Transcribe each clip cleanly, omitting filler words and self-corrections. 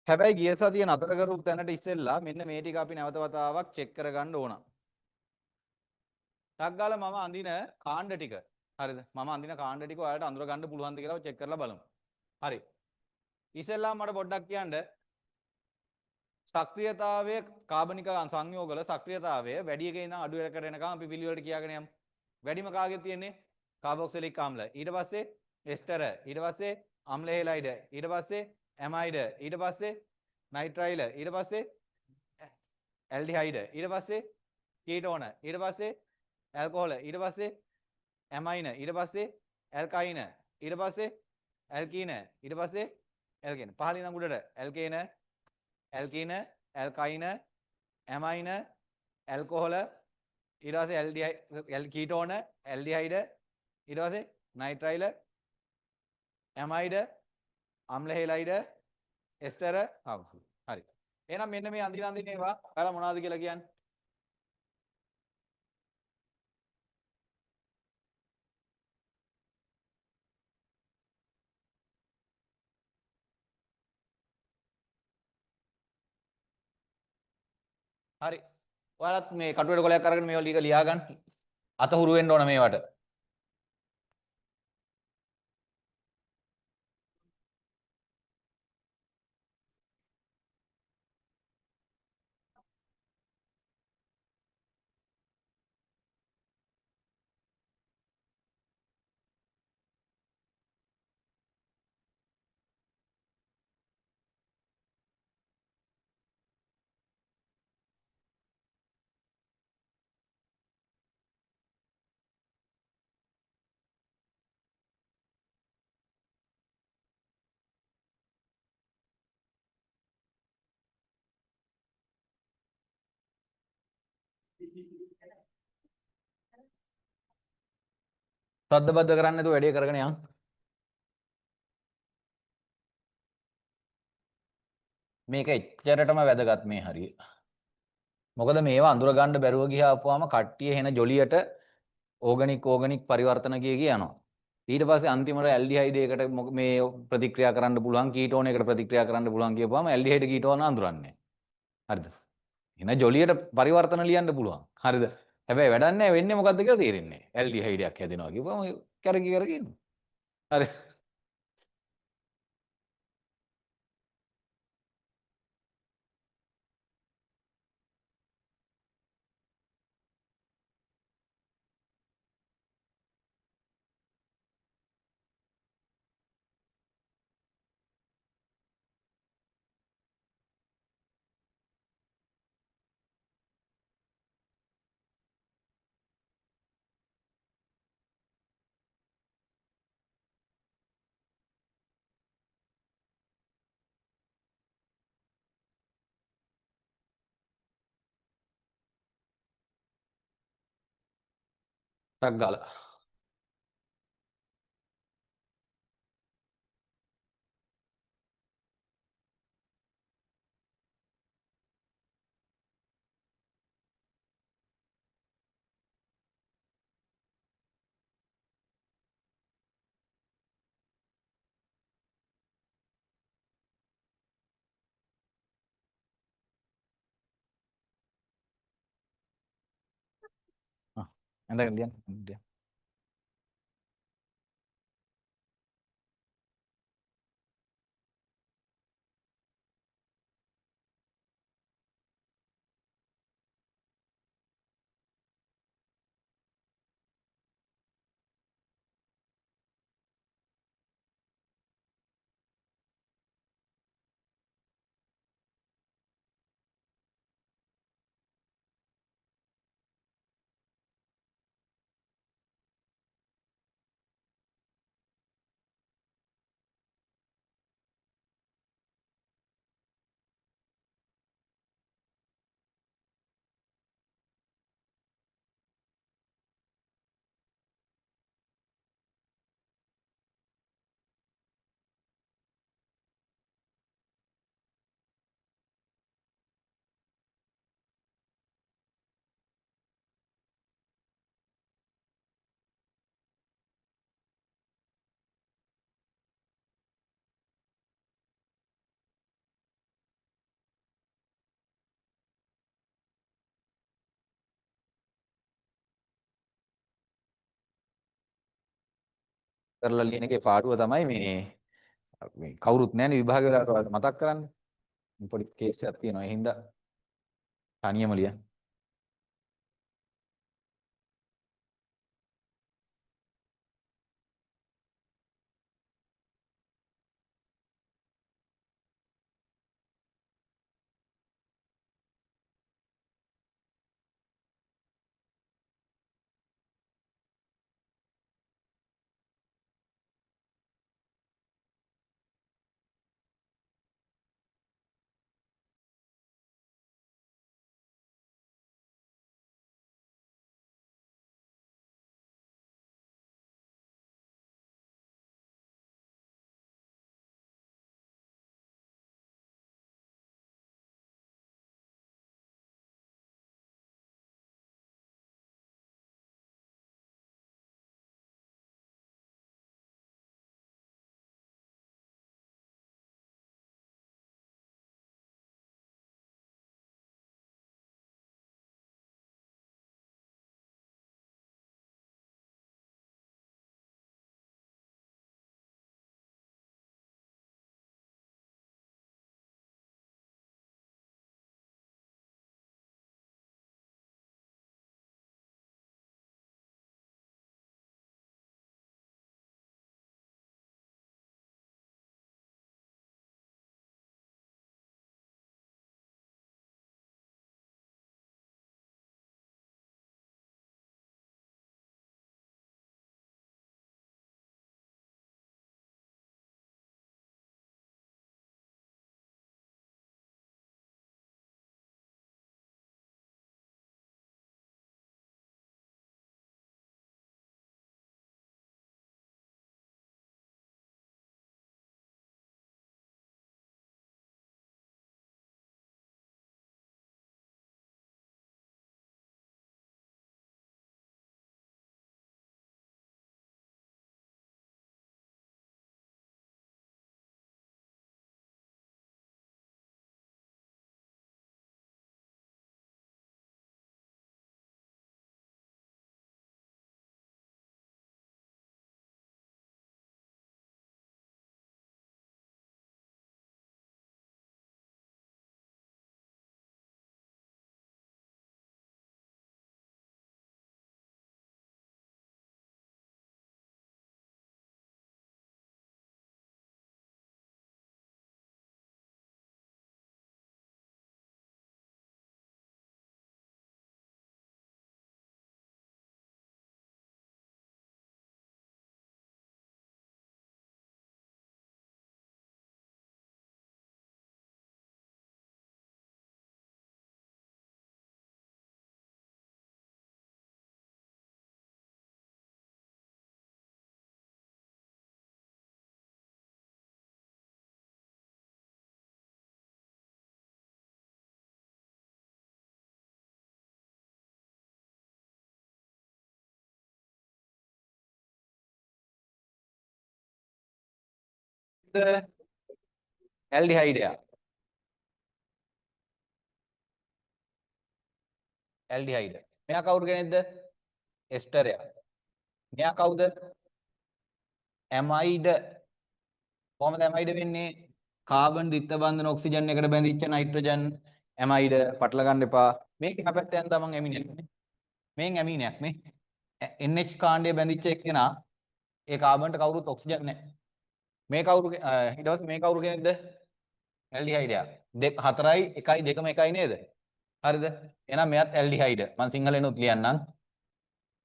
හැබැයි ගිය සතිය නතර කරපු තැනට ඉස්සෙල්ලා මෙන්න මේ ටික අපි නැවත වතාවක් චෙක් කරගන්න ඕන. ටක් ගාලා මම අඳින කාණ්ඩ ටික. හරිද? මම අඳින කාණ්ඩ ටික ඔයාලට අඳුර ගන්න පුළුවන්ද කියලා චෙක් කරලා බලමු. හරි. ඉස්සෙල්ලා මට පොඩ්ඩක් කියන්න සක්‍රියතාවය කාබනික සංයෝගවල සක්‍රියතාවය වැඩි එකේ ඉඳන් අඩු එකකට එනකම් අපි පිළිවෙලට කියාගෙන යමු. වැඩිම කාගෙද තියෙන්නේ? කාබොක්සිලික් ආම්ල. ඊට පස්සේ එස්ටර. ඊට පස්සේ අම්ල හෙලයිඩ. ඊට පස්සේ ඇමයිඩ. ඊට පස්සේ නයිට්‍රයිල. ඊට පස්සේ ඇල්ඩිහයිඩ. ඊට පස්සේ කීටෝන. ඊට පස්සේ ඇල්කොහොල. ඊට පස්සේ ඇමයින. ඊට පස්සේ ඇල්කයින. ඊට පස්සේ ඇල්කීන. ඊට පස්සේ ඇල්කේන. පහලින් ඉඳන් උඩට ඇල්කේන, ඇල්කීන, ඇල්කයින, ඇමයින, ඇල්කොහොල, ඊට පස්සේ ඇල්ඩිහයිඩ්, කීටෝන, ඇල්ඩිහයිඩ, ඊට පස්සේ නයිට්‍රයිල, ඇමයිඩ, අම්ල හෙලයිඩ, එස්ටර, හරි. එහෙනම් මෙන්න මේ අඳින ඒවා ඔයාලා මොනවද කියලා කියන්නේ? හරි. ඔයාලත් මේ කටුවට කොලයක් අරගෙන මේවා ටික ලියා ගන්න. අත හුරු වෙන්න ඕන මේවට. සද්දබද්ද කරන්නේ නැතුව වැඩේ කරගෙන යන්න. මේක එච්චරටම වැදගත් මේ හරිය. මොකද මේවා අඳුර ගන්න බැරුව ගියාපුවාම කට්ටිය එන ජොලියට ඕගනික් පරිවර්තන ගිය යනවා. ඊට පස්සේ අන්තිමට ඇල්ඩිහයිඩ් එකට මේ ප්‍රතික්‍රියා කරන්න පුළුවන් කීටෝන එකට ප්‍රතික්‍රියා කරන්න පුළුවන් කියපුවාම ඇල්ඩිහයිඩ් කීටෝන අඳුරන්නේ. හරිද? එන ජොලියට පරිවර්තන ලියන්න පුළුවන්. හරිද? හැබැයි වැඩක් නැහැ වෙන්නේ මොකද්ද කියලා තේරෙන්නේ නැහැ. ඇල්ඩිහයිඩයක් හැදෙනවා කියපුවම කරකි ඉන්නවා. හරි. ටක් ගාලා. ඇඳගෙන ලියන්න. කරලා ලියන එකේ පාඩුව තමයි මේ කවුරුත් නැහැනේ විභාග වෙලාවට ඔයාලට මතක් කරන්න. පොඩි කේස් එකක් තියෙනවා. ඒ හින්දා තනියම ලියන්න. ඇල්ඩිහයිඩයක්. ඇල්ඩිහයිඩ. මෙයා කවුරු කෙනෙක්ද? එස්ටරයක්. මෙයා කවුද? ඇමයිඩ. කොහොමද ඇමයිඩ වෙන්නේ? කාබන් ද්විත්ව බන්ධන ඔක්සිජන් එකට බැඳිච්ච නයිට්‍රජන් ඇමයිඩ පටල ගන්න එපා. මේක එහා පැත්තේ යන තමන් ඇමිනයක් නේ. මේන් ඇමිනයක් මේ. NH කාණ්ඩය බැඳිච්ච එක්කෙනා ඒ කාබන්ට කවුරුත් ඔක්සිජන් නැහැ. මේ කවුරු ඊට පස්සේ මේ කවුරු කෙනෙක්ද? ඇල්ඩිහයිඩයක්. 4යි 1යි 2ම 1යි නේද? හරිද? එහෙනම් මෙයත් ඇල්ඩිහයිඩ. මම සිංහලෙනුත් ලියන්නම්.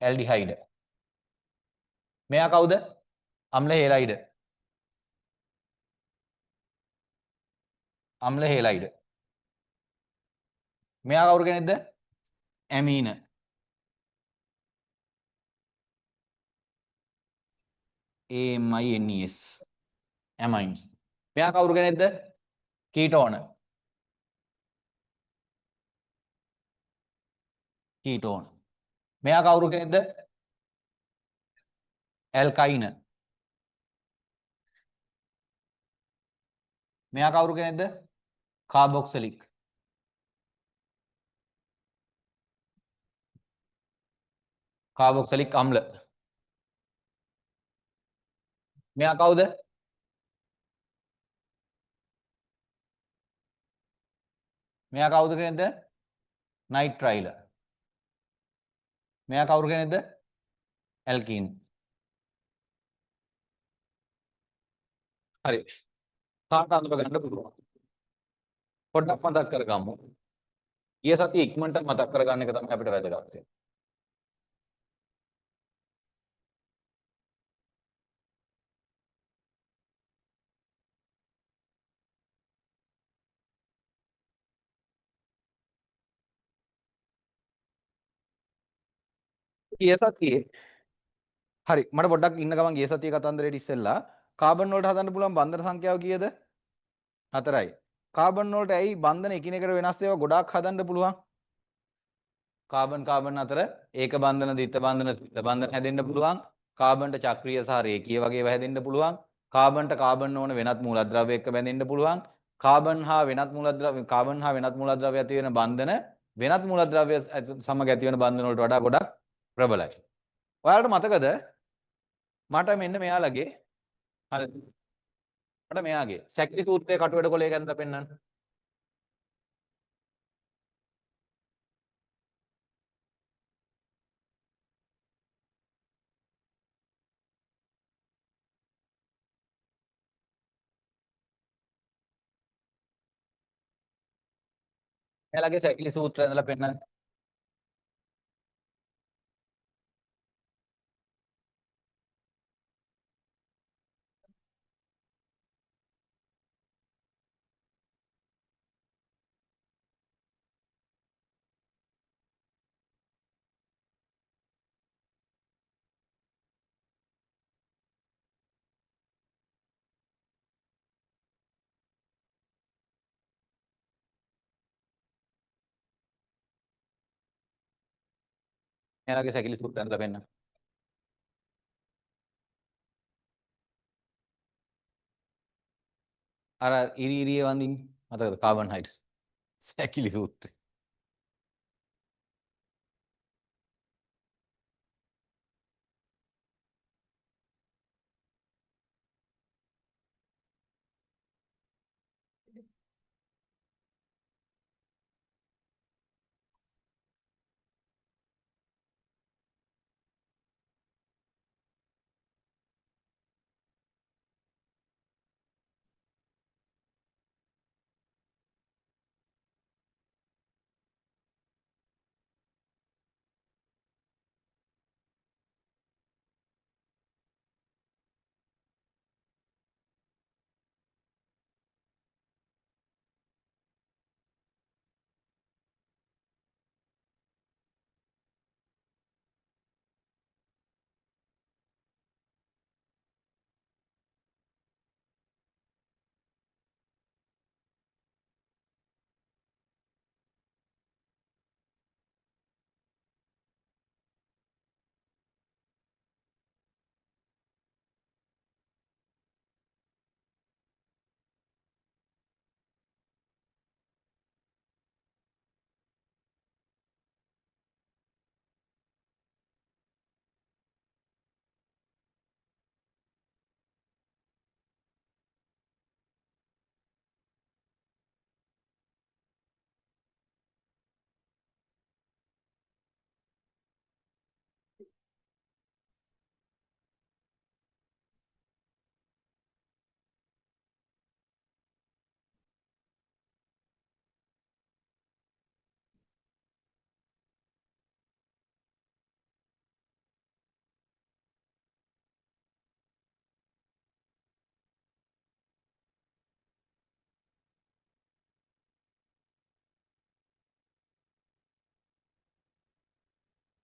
ඇල්ඩිහයිඩ. මෙයා කවුද? අම්ල හේලයිඩ. අම්ල හේලයිඩ. මෙයා කවුරු කෙනෙක්ද? ඇමීන. AMINES. ඇමයින්ස්. මෙයා කවුරු කෙනෙක්ද? කීටෝන. කීටෝන. මෙයා කවුරු කෙනෙක්ද? ඇල්කයින. මෙයා කවුරු කෙනෙක්ද? කාබොක්සිලික්. කාබොක්සිලික් අම්ල. මෙයා කවුද? මෙයා කවුද කෙනෙක්ද? නයිට්‍රයිල. මෙයා කවුරු කෙනෙක්ද? ඇල්කීන්. හරි. කාට අඳුර ගන්න පුළුවන්? පොඩ්ඩක් මතක් කරගමු. ඊය සතිය ඉක්මනට මතක් කරගන්න එක තමයි අපිට වැදගත් වෙන්නේ. ඊය සතියේ හරි මට පොඩ්ඩක් ඉන්න ගමන් ගිය සතියේ කතන්දරේට ඉස්සෙල්ලා කාබන් වලට හදන්න පුළුවන් බන්ධන සංඛ්‍යාව කීයද? 4යි. කාබන් වලට ඇයි බන්ධන එකිනෙකට වෙනස් ඒවා ගොඩාක් හදන්න පුළුවන්? කාබන් කාබන් අතර ඒක බන්ධන ද්විත්ව බන්ධන ත්‍රිත්ව බන්ධන හැදෙන්න පුළුවන්. කාබන්ට චක්‍රීය සහ රේඛීය වගේ ඒවා හැදෙන්න පුළුවන්. කාබන්ට කාබන් ඕන වෙනත් මූලද්‍රව්‍ය එක්ක බැඳෙන්න පුළුවන්. කාබන් හා වෙනත් මූලද්‍රව්‍ය ඇති වෙන බන්ධන වෙනත් මූලද්‍රව්‍ය සමග ඇති වෙන බන්ධන වලට වඩා ගොඩක් ප්‍රබලයි. ඔයාලට මතකද මට මෙන්න මෙයාලගේ හරි මට මෙයාගේ සැකිලි සූත්‍රයේ කටුවැඩ කොලයක ඇඳලා පෙන්නන්න. එයාලගේ සැකිලි සූත්‍රය ඇඳලා පෙන්නන්න. එයාලගේ සැකිලි සූත්‍රය ඇඳලා පෙන්නන්න. අර ඉරි ඉරිය වඳින්නේ මතකද කාබන් හයිඩ් සැකිලි සූත්‍රය.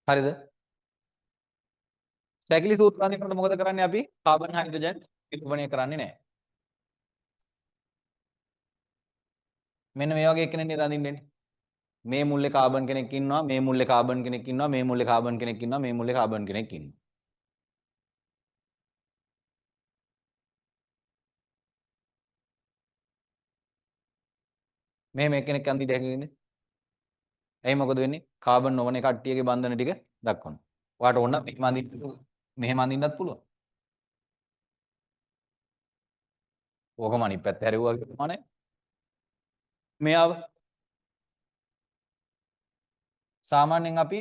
හරිද? සැකිලි සූත්‍රය අඳිනකොට මොකද කරන්නේ අපි? කාබන් හයිඩ්‍රජන් නිරූපණය කරන්නේ නැහැ. මෙන්න මේ වගේ එකනේ නේද අඳින්නේ. මේ මුල්ලේ කාබන් කෙනෙක් ඉන්නවා, මේ මුල්ලේ කාබන් කෙනෙක් ඉන්නවා, මේ මුල්ලේ කාබන් කෙනෙක් ඉන්නවා, මේ මුල්ලේ කාබන් කෙනෙක් ඉන්නවා. මෙහෙම එක්කෙනෙක් අඳින්න හැකියිනේ. එයි මොකද වෙන්නේ? කාබන් නොවන කට්ටියගේ බන්ධන ටික දක්වනවා. ඔයාට ඕන මෙහෙම අඳින්නත් පුළුවන්. ඕකම අනිත් පැත්ත හැරෙවුවා කියනවනේ. මෙයාව සාමාන්‍යයෙන් අපි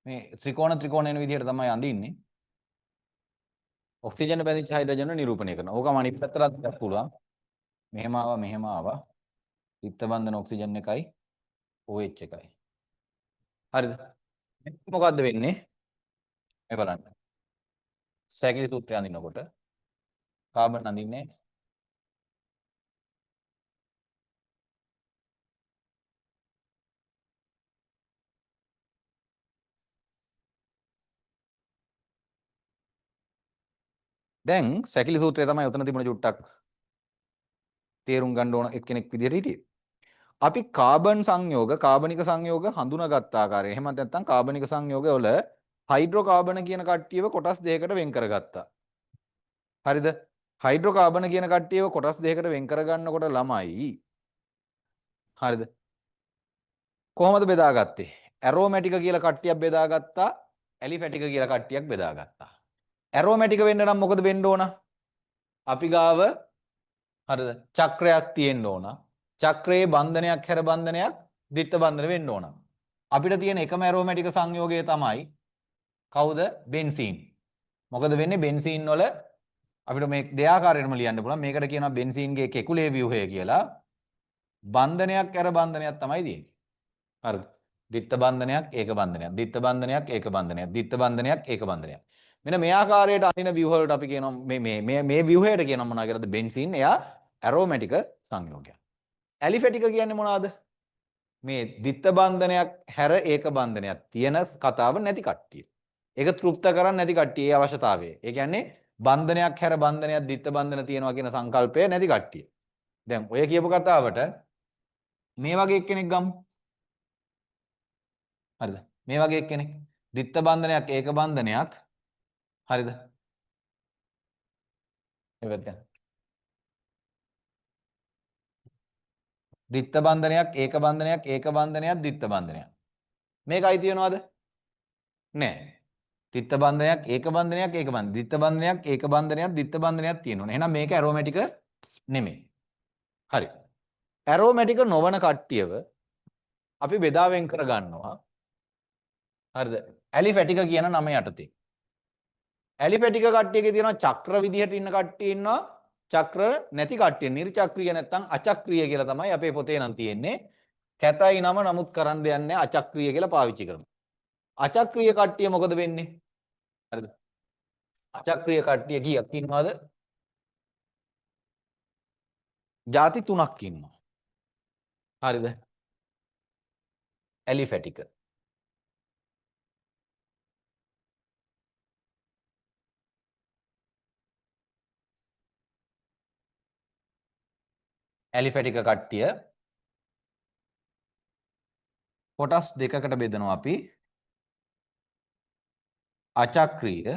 මේ ත්‍රිකෝණ එන විදිහට තමයි අඳින්නේ. ඔක්සිජන් බැඳිච්ච හයිඩ්‍රජන් නිරූපණය කරනවා. ඕකම අනිත් පැත්තට අදන්න පුළුවන්. මෙහෙම ආවා මෙහෙම ආවා. රික්ත බන්ධන ඔක්සිජන් එකයි OH එකයි. හරිද? මොකද්ද වෙන්නේ? මේ බලන්න. සැකිලි සූත්‍රය අඳිනකොට කාබන් අඳින්නේ දැන් සැකිලි සූත්‍රය තමයි උතන තිබුණ චුට්ටක් තේරුම් ගන්න ඕන එක්කෙනෙක් විදිහට හිටියේ. අපි කාබන් සංයෝග කාබනික සංයෝග හඳුනාගත් ආකාරය. එහෙම නැත්නම් කාබනික සංයෝග වල හයිඩ්‍රෝකාබන කියන කට්ටියව කොටස් දෙකකට වෙන් කරගත්තා. හරිද? හයිඩ්‍රෝකාබන කියන කට්ටියව කොටස් දෙකකට වෙන් කරගන්නකොට ළමයි. හරිද? කොහොමද බෙදාගත්තේ? ඇරෝමැටික කියලා කට්ටියක් බෙදාගත්තා. ඇලිෆැටික කියලා කට්ටියක් බෙදාගත්තා. ඇරෝමැටික වෙන්න නම් මොකද වෙන්න ඕන? අපි ගාව හරිද? චක්‍රයක් තියෙන්න ඕන. චක්‍රයේ බන්ධනයක් හැර බන්ධනයක් ද්විත්ව බන්ධන වෙන්න ඕන. අපිට තියෙන එකම ඇරෝමැටික සංයෝගය තමයි කවුද? බෙන්සීන්. මොකද වෙන්නේ බෙන්සීන් වල අපිට මේ දෙආකාරයෙන්ම ලියන්න පුළුවන්. මේකට කියනවා බෙන්සීන්ගේ කෙකුලේ ව්‍යුහය කියලා. බන්ධනයක් හැර බන්ධනයක් තමයි තියෙන්නේ. හරිද? ද්විත්ව බන්ධනයක් ඒක බන්ධනයක්. ද්විත්ව බන්ධනයක් ඒක බන්ධනයක්. ද්විත්ව බන්ධනයක් ඒක බන්ධනයක්. මෙන්න මේ ආකාරයට අඳින ව්‍යුහ වලට අපි කියනවා මේ ව්‍යුහයට කියනවා මොනවා කියලාද? බෙන්සීන්. එයා ඇරෝමැටික සංයෝගයක්. ඇලිෆැටික කියන්නේ මොනවාද? මේ ද්විත්ව බන්ධනයක් හැර ඒක බන්ධනයක් තියෙන කතාව නැති කට්ටිය. ඒක තෘප්ත කරන්නේ නැති කට්ටිය ඒ අවශ්‍යතාවය. ඒ කියන්නේ බන්ධනයක් හැර බන්ධනයක් ද්විත්ව බන්ධන තියෙනවා කියන සංකල්පය නැති කට්ටිය. දැන් ඔය කියපු කතාවට මේ වගේ එක්කෙනෙක් ගමු. හරිද? මේ වගේ එක්කෙනෙක් ද්විත්ව බන්ධනයක් ඒක බන්ධනයක් හරිද? එවද. ද්විත්ව බන්ධනයක් ඒක බන්ධනයක් ඒක බන්ධනයක් ද්විත්ව බන්ධනයක්. මේකයි තියනවාද? නෑ. ද්විත්ව බන්ධනයක් ඒක බන්ධනයක් ඒක බන්ධනයක් ද්විත්ව බන්ධනයක් ඒක බන්ධනයක් ද්විත්ව බන්ධනයක් තියෙනවනේ. එහෙනම් මේක ඇරෝමැටික නෙමෙයි. හරි. ඇරෝමැටික නොවන කට්ටියව අපි බෙදා වෙන් කර ගන්නවා. හරිද? ඇලිෆැටික කියන නම යටතේ. ඇලිෆැටික කට්ටියගේ තියෙනවා චක්‍ර විදිහට ඉන්න කට්ටිය ඉන්නවා. චක්‍ර නැති කට්ටිය නිර්චක්‍රීය නැත්නම් අචක්‍රීය කියලා තමයි අපේ පොතේ නම් තියෙන්නේ. කැතයි නම නමුත් කරන්න දෙයක් නැහැ අචක්‍රීය කියලා පාවිච්චි කරමු. අචක්‍රීය කට්ටිය මොකද වෙන්නේ? හරිද? අචක්‍රීය කට්ටිය කීයක් ඉන්නවද? ಜಾති 3ක් ඉන්නවා. හරිද? ඇලිෆැටික. ඇලිෆැටික කට්ටිය කොටස් දෙකකට බෙදනවා අපි. අචක්‍රීය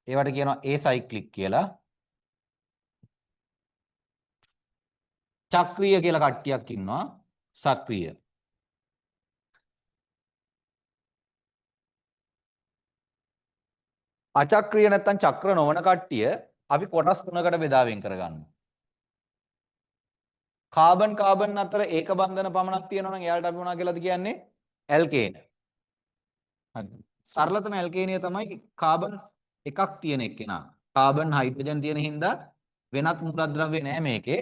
ඒවට කියනවා ඒසයික්ලික් කියලා. චක්‍රීය කියලා කට්ටියක් ඉන්නවා. සක්‍රීය. අචක්‍රීය නැත්නම් චක්‍ර නොවන කට්ටිය අපි කොටස් තුනකට බෙදා වෙන් කරගන්නවා. කාබන් අතර ඒක බන්ධන පමණක් තියෙනවා නම් එයාලට අපි මොනවා කියලාද කියන්නේ? ඇල්කේන. හරි. සරලතම ඇල්කේනිය තමයි කාබන් එකක් තියෙන එක්කෙනා. කාබන් හයිඩ්‍රජන් තියෙන හින්දා වෙනත් මූලද්‍රව්‍ය නෑ මේකේ.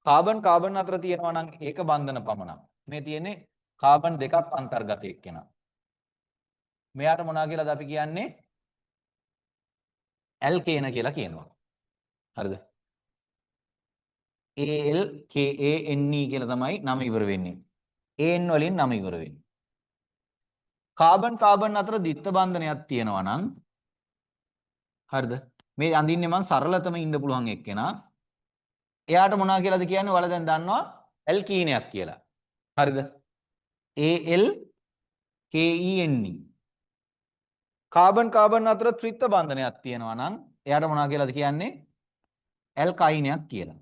කාබන් අතර තියෙනවා නම් ඒක බන්ධන පමණක්. මේ තියෙන්නේ කාබන් දෙකක් අන්තර්ගත එක්කෙනා. මෙයාට මොනවා කියලාද අපි කියන්නේ? ඇල්කේන කියලා කියනවා. හරිද? ALKANE කියලා තමයි නම ඉවර වෙන්නේ. AN වලින් නම ඉවර වෙන්නේ. කාබන් අතර ද්විත්ව බන්ධනයක් තියෙනවා නම් හරිද? මේ අඳින්නේ මං සරලතම ඉන්න පුළුවන් එක්කෙනා. එයාට මොනවා කියලාද කියන්නේ? ඔයාලා දැන් දන්නවා ඇල්කීනයක් කියලා. හරිද? ALKENE. කාබන් අතර ත්‍රිත්ව බන්ධනයක් තියෙනවා නම් එයාට මොනවා කියලාද කියන්නේ? ඇල්කයිනයක් කියලා.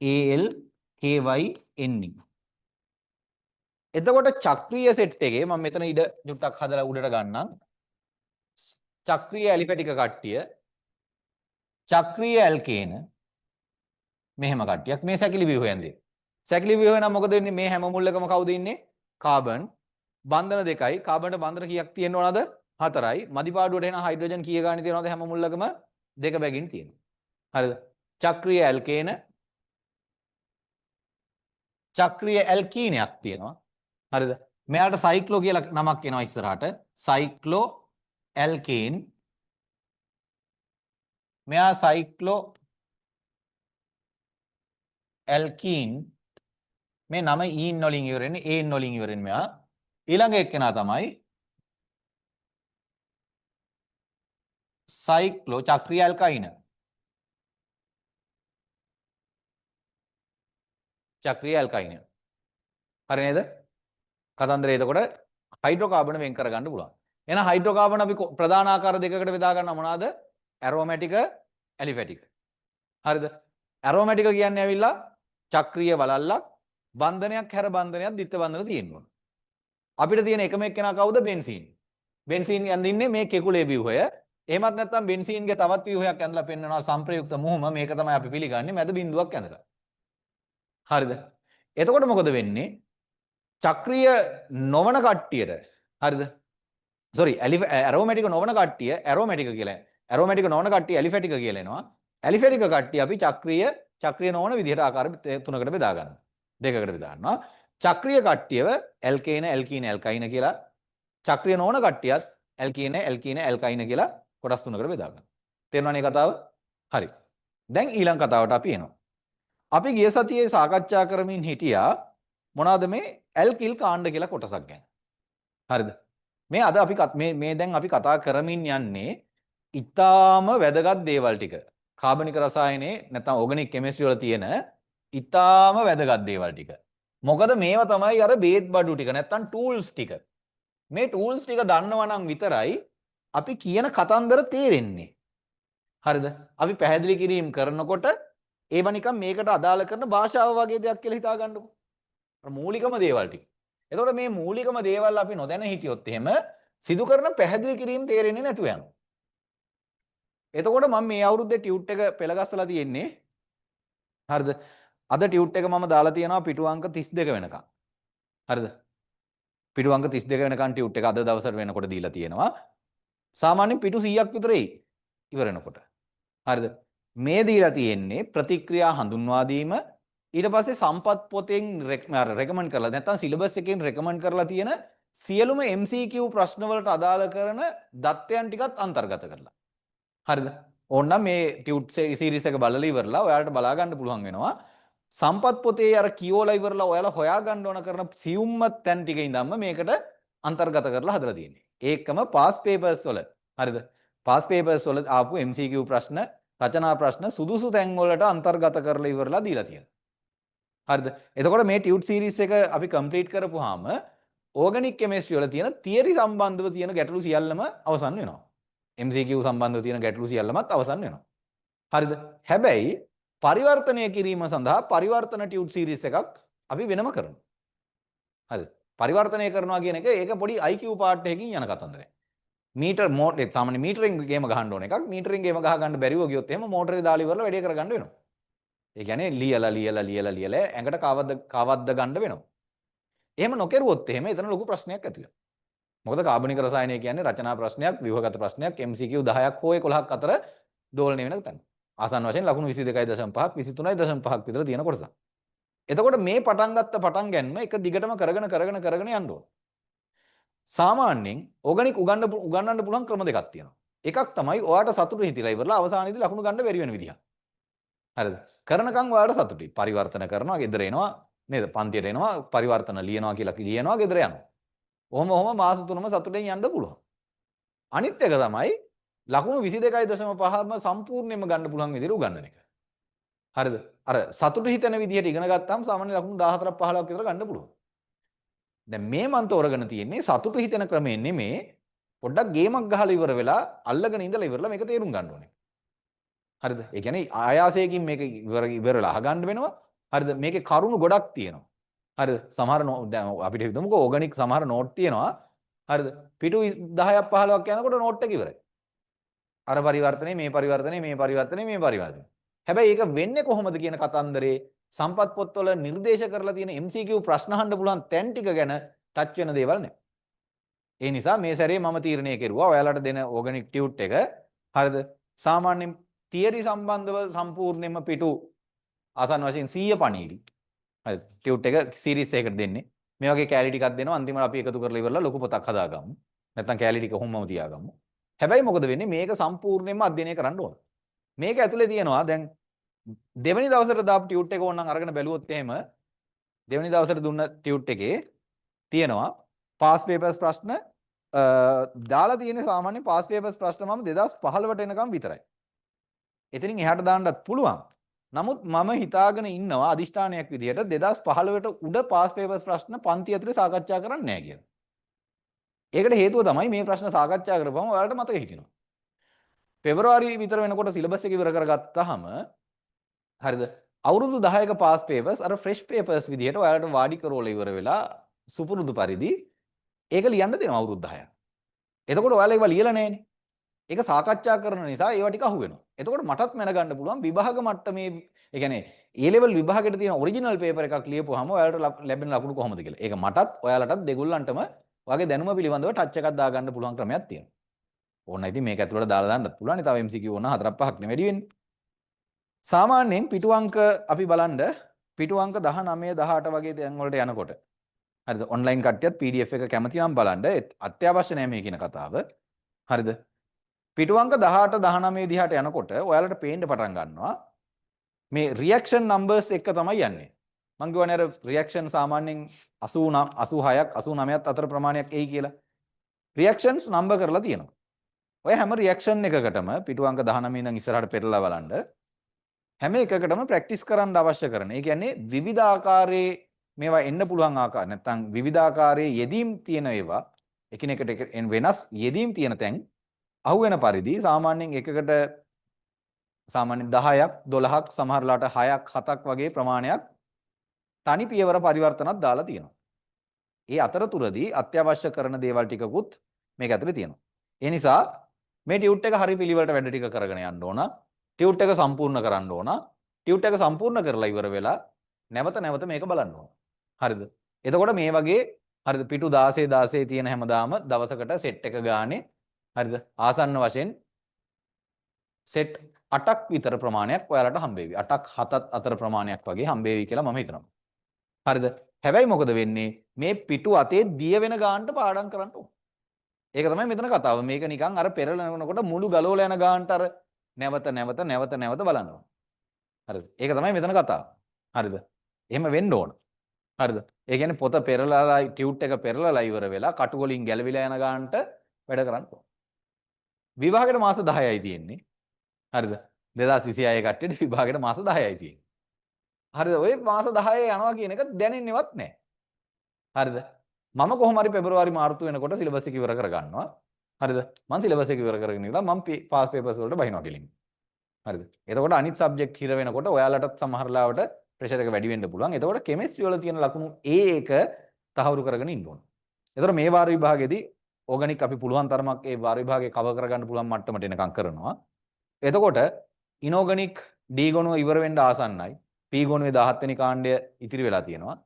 ALKYNE. එතකොට චක්‍රීය සෙට් එකේ මම මෙතන ඉඩ චුට්ටක් හදලා උඩට ගන්නම්. චක්‍රීය ඇලිපැටික කට්ටිය චක්‍රීය ඇල්කේන මෙහෙම කට්ටියක් මේ සැකිලි ව්‍යුහයෙන් දෙන්නේ. සැකිලි ව්‍යුහය නම් මොකද වෙන්නේ? මේ හැම මුල්ලකම කවුද ඉන්නේ? කාබන්. බන්ධන දෙකයි. කාබන්ට බන්ධන කීයක් තියෙන්න ඕනද? 4යි. මදිපාඩුවට එන හයිඩ්‍රජන් කීය ගානේ තියෙනවද හැම මුල්ලකම? 2 බැගින් තියෙනවා. හරිද? චක්‍රීය ඇල්කේන චක්‍රීය ඇල්කීනයක් තියෙනවා. හරිද? මෙයාට සයික්ලෝ කියලා නමක් එනවා ඉස්සරහට. සයික්ලෝ ඇල්කේන්. මෙයා සයික්ලෝ ඇල්කීන් මේ නම ඊන් වලින් ඉවර වෙන්නේ ඒන් වලින් ඉවර වෙන්නේ මෙයා. ඊළඟ එක්කෙනා තමයි සයික්ලෝ චක්‍රීය ඇල්කයින. චක්‍රීය ඇල්කයින. හරි නේද? කතන්දරේ එතකොට හයිඩ්‍රෝකාබන වෙන් කරගන්න පුළුවන්. එහෙනම් හයිඩ්‍රෝකාබන අපි ප්‍රධාන ආකාර දෙකකට බෙදා ගන්නවා මොනවාද? ඇරෝමැටික, ඇලිෆැටික. හරිද? ඇරෝමැටික කියන්නේ ඇවිල්ලා චක්‍රීය වලල්ලක් බන්ධනයක් හැර බන්ධනයක් ditth බන්ධන තියෙනවා. අපිට තියෙන එකම එක්කෙනා කවුද? බෙන්සීන්. බෙන්සීන් යන්දින්නේ මේ කෙකුලේ ව්‍යුහය. එහෙමත් නැත්නම් බෙන්සීන්ගේ තවත් ව්‍යුහයක් ඇඳලා පෙන්නනවා සංප්‍රයුක්ත මුහුම. මේක තමයි අපි පිළිගන්නේ මැද බිඳුවක් ඇඳලා. හරිද? එතකොට මොකද වෙන්නේ? චක්‍රීය නොවන කට්ටියට හරිද? sorry ඇරෝමැටික නොවන කට්ටිය ඇරෝමැටික කියලා. ඇරෝමැටික නොවන කට්ටිය ඇලිෆැටික කියලා එනවා. ඇලිෆැටික කට්ටිය අපි චක්‍රීය නොවන විදිහට ආකාර තුනකට බෙදා ගන්නවා. දෙකකට බෙදා ගන්නවා. චක්‍රීය කට්ටියව ඇල්කේන, ඇල්කීන, ඇල්කයින කියලා චක්‍රීය නොවන කට්ටියත් ඇල්කීන, ඇල්කීන, ඇල්කයින කියලා කොටස් තුනකට බෙදා ගන්නවා. තේරුණානේ කතාව? හරි. දැන් ඊළඟ කතාවට අපි එනවා. අපි ගිය සතියේ සාකච්ඡා කරමින් හිටියා මොනවාද මේ ඇල්කිල් කාණ්ඩ කියලා කොටසක් ගැන. හරිද? මේ අද අපි මේ දැන් අපි කතා කරමින් යන්නේ ඊටාම වැදගත් දේවල් ටික. කාබනික රසායනයේ නැත්නම් ඕගනික් කෙමිස්ට්‍රි වල තියෙන ඊටාම වැදගත් දේවල් ටික. මොකද මේවා තමයි අර බේත් බඩු ටික නැත්නම් ටූල්ස් ටික. මේ ටූල්ස් ටික දන්නවා නම් විතරයි අපි කියන කතන්දර තේරෙන්නේ. හරිද? අපි පැහැදිලි කිරීම කරනකොට ඒව නිකන් මේකට අදාළ කරන භාෂාව වගේ දෙයක් කියලා හිතා ගන්නකො. මූලිකම දේවල් ටික. එතකොට මේ මූලිකම දේවල් අපි නොදැන හිටියොත් එහෙම සිදු කරන පැහැදිලි කිරීම තේරෙන්නේ නැතුව යනවා. එතකොට මම මේ අවුරුද්දේ ටියුට් එක පෙළගස්සලා තියෙන්නේ. හරිද? අද ටියුට් එක මම දාලා තියෙනවා පිටු අංක 32 වෙනකම්. හරිද? පිටු අංක 32 වෙනකම් ටියුට් එක අද දවසට වෙනකොට දීලා තියෙනවා. සාමාන්‍යයෙන් පිටු 100ක් විතර එයි ඉවර වෙනකොට. හරිද? මේ දීලා තියෙන්නේ ප්‍රතික්‍රියා හඳුන්වා දීම ඊට පස්සේ සම්පත් පොතෙන් රෙකමන්ඩ් කරලා නැත්නම් සිලබස් එකෙන් රෙකමන්ඩ් කරලා තියෙන සියලුම MCQ ප්‍රශ්න වලට අදාළ කරන දත්තයන් ටිකත් අන්තර්ගත කරලා. හරිද? ඕනනම් මේ ටියුට් සීරීස් එක බලලා ඉවරලා ඔයාලට බලා ගන්න පුළුවන් වෙනවා. සම්පත් පොතේ අර කියෝලා ඉවරලා ඔයාලා හොයා ගන්න ඕන කරන සියුම්ම තැන් ටික ඉඳන්ම මේකට අන්තර්ගත කරලා හදලා තියෙන්නේ. ඒකම පාස් පේපර්ස් වල. හරිද? පාස් පේපර්ස් වල ආපු MCQ ප්‍රශ්න, රචනා ප්‍රශ්න සුදුසු තැන් වලට අන්තර්ගත කරලා ඉවරලා දීලා තියෙනවා. හරිද? එතකොට මේ ටියුට් සීරීස් එක අපි කම්ප්ලීට් කරපුවාම ඕගනික් කෙමිස්ට්‍රි වල තියෙන තියරි සම්බන්ධව තියෙන ගැටලු සියල්ලම අවසන් වෙනවා. MCQ සම්බන්ධව තියෙන ගැටලු සියල්ලමත් අවසන් වෙනවා. හරිද? හැබැයි පරිවර්තනය කිරීම සඳහා පරිවර්තන ටියුට් සීරීස් එකක් අපි වෙනම කරනවා. හරිද? පරිවර්තනය කරනවා කියන එක ඒක පොඩි IQ පාර්ට් එකකින් යන කතන්දරයක්. මීටර් මෝටර් සාමාන්‍ය මීටරින් ගේම ගහන්න ඕන එකක්. මීටරින් ගේම ගහ ගන්න බැරිව ගියොත් එහෙම මෝටරේ දාලා ඉවරලා වැඩේ කරගන්න වෙනවා. ඒ කියන්නේ ලියලා ඇඟට කවද්ද ගන්න වෙනවා. එහෙම නොකරුවොත් එහෙම එතන ලොකු ප්‍රශ්නයක් ඇති වෙනවා. මොකද කාබනික රසායනය කියන්නේ රචනා ප්‍රශ්නයක්, ව්‍යුහගත ප්‍රශ්නයක්, MCQ 10ක් හෝ 11ක් අතර දෝලණය වෙන තැන. ආසන්න වශයෙන් ලකුණු 22.5ක් 23.5ක් විතර තියෙන කොටසක්. එතකොට මේ පටන් ගත්ත පටන් ගැනීම එක දිගටම කරගෙන යන්න ඕන. සාමාන්‍යයෙන් ඕගනික් උගන්වන්න පුළුවන් ක්‍රම දෙකක් තියෙනවා. එකක් තමයි ඔයාට සතුටු හිතිලා ඉවරලා අවසානයේදී ලකුණු ගන්න බැරි වෙන විදිහ. හරිද? කරනකම් ඔයාලට සතුටුයි. පරිවර්තන කරනවා, ගෙදර එනවා, නේද? පන්තියට එනවා, පරිවර්තන ලියනවා කියලා ලියනවා, ගෙදර යනවා. ඔහොම මාස 3ම සතුටෙන් යන්න පුළුවන්. අනිත් එක තමයි ලකුණු 22.5ම සම්පූර්ණයෙන්ම ගන්න පුළුවන් විදිහට උගන්වන එක. හරිද? අර සතුටු හිතෙන විදිහට ඉගෙන ගත්තාම සාමාන්‍ය ලකුණු 14ක් 15ක් විතර ගන්න පුළුවන්. දැන් මේ මන් තෝරගෙන තියෙන්නේ සතුටු හිතෙන ක්‍රමයෙන් නෙමේ පොඩ්ඩක් ගේමක් ගහලා ඉවර වෙලා අල්ලගෙන ඉඳලා ඉවරලා මේක තේරුම් ගන්න ඕනේ. හරිද? ඒ කියන්නේ ආයාසයෙන් මේක ඉවරලා අහගන්න වෙනවා. හරිද? මේකේ කරුණු ගොඩක් තියෙනවා. හරිද? සමහර දැන් අපිට හිතමුකෝ ඕගනික් සමහර නෝට් තියෙනවා. හරිද? පිටු 10ක් 15ක් යනකොට නෝට් එක ඉවරයි. අර පරිවර්තනේ මේ පරිවර්තනේ මේ පරිවර්තනේ මේ පරිවර්තනේ. හැබැයි ඒක වෙන්නේ කොහොමද කියන කතන්දරේ සම්පත් පොත්වල නිර්දේශ කරලා තියෙන MCQ ප්‍රශ්න අහන්න පුළුවන් තැන් ටික ගැන ටච් වෙන දේවල් නෑ. ඒ නිසා මේ සැරේ මම තීරණය කෙරුවා ඔයාලට දෙන ඕගනික් ටියුට් එක හරිද? සාමාන්‍යයෙන් තියරි සම්බන්ධව සම්පූර්ණයෙන්ම පිටු ආසන්න වශයෙන් 100 පණීවි. හරි. ටියුට් එක සීරීස් එකකට දෙන්නේ. මේ වගේ කැලි ටිකක් දෙනවා. අන්තිමට අපි එකතු කරලා ඉවරලා ලොකු පොතක් හදාගමු. නැත්නම් කැලි ටික කොහොමම තියාගමු. හැබැයි මොකද වෙන්නේ? මේක සම්පූර්ණයෙන්ම අධ්‍යයනය කරන්න ඕන. මේක ඇතුලේ තියෙනවා දැන් දෙවෙනි දවසට දාපු ටියුට් එක ඕනනම් අරගෙන බැලුවොත් එහෙම දෙවෙනි දවසට දුන්න ටියුට් එකේ තියෙනවා පාස් පේපර්ස් ප්‍රශ්න දාලා තියෙන සාමාන්‍ය පාස් පේපර්ස් ප්‍රශ්න මම 2015ට එනකම් විතරයි. එතනින් එහාට දාන්නත් පුළුවන්. නමුත් මම හිතාගෙන ඉන්නවා අදිෂ්ඨානයක් විදිහට 2015ට උඩ පාස් පේපර්ස් ප්‍රශ්න පන්ති ඇතුලේ සාකච්ඡා කරන්නේ නැහැ කියලා. ඒකට හේතුව තමයි මේ ප්‍රශ්න සාකච්ඡා කරපුවම ඔයාලට මතක හිටිනවා. පෙබරවාරි විතර වෙනකොට සිලබස් එක ඉවර කරගත්තාම හරිද? අවුරුදු 10ක පාස් පේපර්ස් අර ෆ්‍රෙෂ් පේපර්ස් විදිහට ඔයාලට වාඩි කරවල ඉවර වෙලා සුපුරුදු පරිදි ඒක ලියන්න දෙනවා අවුරුදු 10ක්. එතකොට ඔයාලා ඒවා ලියලා නැහැනේ. ඒක සාකච්ඡා කරන නිසා ඒවා ටික අහු වෙනවා. එතකොට මටත් මැනගන්න පුළුවන් විභාග මට්ටමේ ඒ කියන්නේ A level විභාගයට තියෙන ඔරිජිනල් පේපර් එකක් ලියපුවාම ඔයාලට ලැබෙන ලකුණු කොහොමද කියලා. ඒක මටත් ඔයාලටත් දෙගොල්ලන්ටම වගේ දැනුම පිළිබඳව ටච් එකක් දාගන්න පුළුවන් ක්‍රමයක් තියෙනවා. ඕන්න ඉතින් මේක ඇතුළට දාලා දාන්නත් පුළුවන්. තව MCQ ඕන 4-5ක් නේ වැඩි වෙන්නේ. සාමාන්‍යයෙන් පිටු අංක අපි බලන්න පිටු අංක 19 18 වගේ තැන් වලට යනකොට හරිද? ඔන්ලයින් කට්ටියත් PDF එක කැමති නම් බලන්න අත්‍යවශ්‍ය නෑ මේ කියන කතාව. හරිද? පිටු අංක 18 19 දිහාට යනකොට ඔයාලට පේන්න පටන් ගන්නවා මේ රියැක්ෂන් නම්බර්ස් එක තමයි යන්නේ. මම කියවනේ අර රියැක්ෂන් සාමාන්‍යයෙන් 86ක් 89ක් අතර ප්‍රමාණයක් එයි කියලා. රියැක්ෂන්ස් නම්බර් කරලා තියෙනවා. ඔය හැම රියැක්ෂන් එකකටම පිටු අංක 19 ඉඳන් ඉස්සරහට පෙරලා බලන්න හැම එකකටම ප්‍රැක්ටිස් කරන්න අවශ්‍ය කරන. ඒ කියන්නේ විවිධ ආකාරයේ මේවා එන්න පුළුවන් ආකාර නැත්නම් විවිධ ආකාරයේ යෙදීම් තියෙන ඒවා එකිනෙකට වෙනස් යෙදීම් තියෙන තැන් අහුවෙන පරිදි සාමාන්‍යයෙන් එකකට සාමාන්‍යයෙන් 10ක් 12ක් සමහරලාට 6ක් 7ක් වගේ ප්‍රමාණයක් තනි පියවර පරිවර්තනක් දාලා තියෙනවා. ඒ අතරතුරදී අත්‍යවශ්‍ය කරන දේවල් ටිකකුත් මේක ඇතුලේ තියෙනවා. ඒ නිසා මේ ටියුට් එක හරි පිළිවෙලට වැඩ ටික කරගෙන යන්න ඕන. ටියුට් එක සම්පූර්ණ කරන්න ඕන. ටියුට් එක සම්පූර්ණ කරලා ඉවර වෙලා නැවත නැවත මේක බලන්න ඕන. හරිද? එතකොට මේ වගේ හරිද පිටු 16 තියෙන හැමදාම දවසකට සෙට් එක ගානේ හරිද? ආසන්න වශයෙන් සෙට් 8ක් විතර ප්‍රමාණයක් ඔයාලට හම්බෙවි. 8ක් 7ක් අතර ප්‍රමාණයක් වගේ හම්බෙවි කියලා මම හිතනවා. හරිද? හැබැයි මොකද වෙන්නේ? මේ පිටු අතේ දිය වෙන ගානට පාඩම් කරන්න ඕන. ඒක තමයි මෙතන කතාව. මේක නිකන් අර පෙරලනකොට මුළු ගලවලා යන ගානට අර නැවත බලනවා. හරිද? ඒක තමයි මෙතන කතාව. හරිද? එහෙම වෙන්න ඕන. හරිද? ඒ කියන්නේ පොත පෙරලලා ටියුට් එක පෙරලලා ඉවර වෙලා කටු වලින් ගැලවිලා යන ගානට වැඩ කරන්න ඕන. විභාගෙට මාස 10යි තියෙන්නේ. හරිද? 2026 කට්ටියට විභාගෙට මාස 10යි තියෙන්නේ. හරිද? ඔය මාස 10 යනවා කියන එක දැනෙන්නේවත් නැහැ. හරිද? මම කොහොම හරි පෙබරවාරි මාර්තු වෙනකොට සිලබස් එක ඉවර කරගන්නවා. හරිද? මම සිලබස් එක ඉවර කරගෙන ඉඳලා මම පාස් පේපර්ස් වලට බහිනවා කෙලින්. හරිද? එතකොට අනිත් සබ්ජෙක්ට් හිර වෙනකොට ඔයාලටත් සමහර ලාවට ප්‍රෙෂර් එක වැඩි වෙන්න පුළුවන්. එතකොට කෙමිස්ට්‍රි වල තියෙන ලකුණු A1 තහවුරු කරගෙන ඉන්න ඕන. එතකොට මේ වාර විභාගයේදී ඕගනික් අපි පුළුවන් තරමක් ඒ වාර විභාගය කවර් කරගන්න පුළුවන් මට්ටමට එනකම් කරනවා. එතකොට ඉනෝගනික් D ගොනුව ඉවර වෙන්න ආසන්නයි. P ගොනුවේ 17 වෙනි කාණ්ඩය ඉතිරි වෙලා තියෙනවා.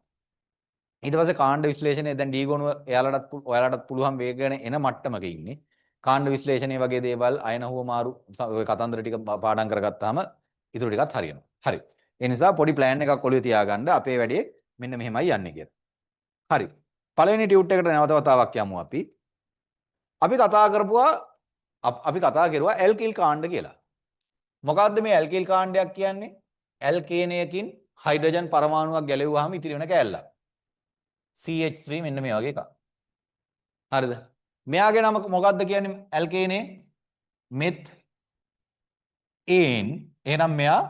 ඊට පස්සේ කාණ්ඩ විශ්ලේෂණය දැන් D ගොනුව ඔයාලටත් පුළුවන් වේගගෙන එන මට්ටමක ඉන්නේ. කාණ්ඩ විශ්ලේෂණය වගේ දේවල් අයන හුවමාරු ඔය කතන්දර ටික පාඩම් කරගත්තාම ඉතුරු ටිකත් හරියනවා. හරි. ඒ නිසා පොඩි ප්ලෑන් එකක් ඔළුවේ තියාගන්න අපේ වැඩේ මෙන්න මෙහෙමයි යන්නේ කියලා. හරි. පළවෙනි ටියුට් එකට නැවත වතාවක් යමු අපි. අපි කතා කරුවා ඇල්කිල් කාණ්ඩ කියලා. මොකද්ද මේ ඇල්කිල් කාණ්ඩයක් කියන්නේ? ඇල්කේනයකින් හයිඩ්‍රජන් පරමාණුවක් ගැලෙව්වහම ඉතිරි වෙන කෑල්ලක්. CH3 මෙන්න මේ වගේ එකක්. හරිද? මෙයාගේ නම මොකද්ද කියන්නේ ඇල්කේනේ? මෙත් ඒන්. එහෙනම් මෙයා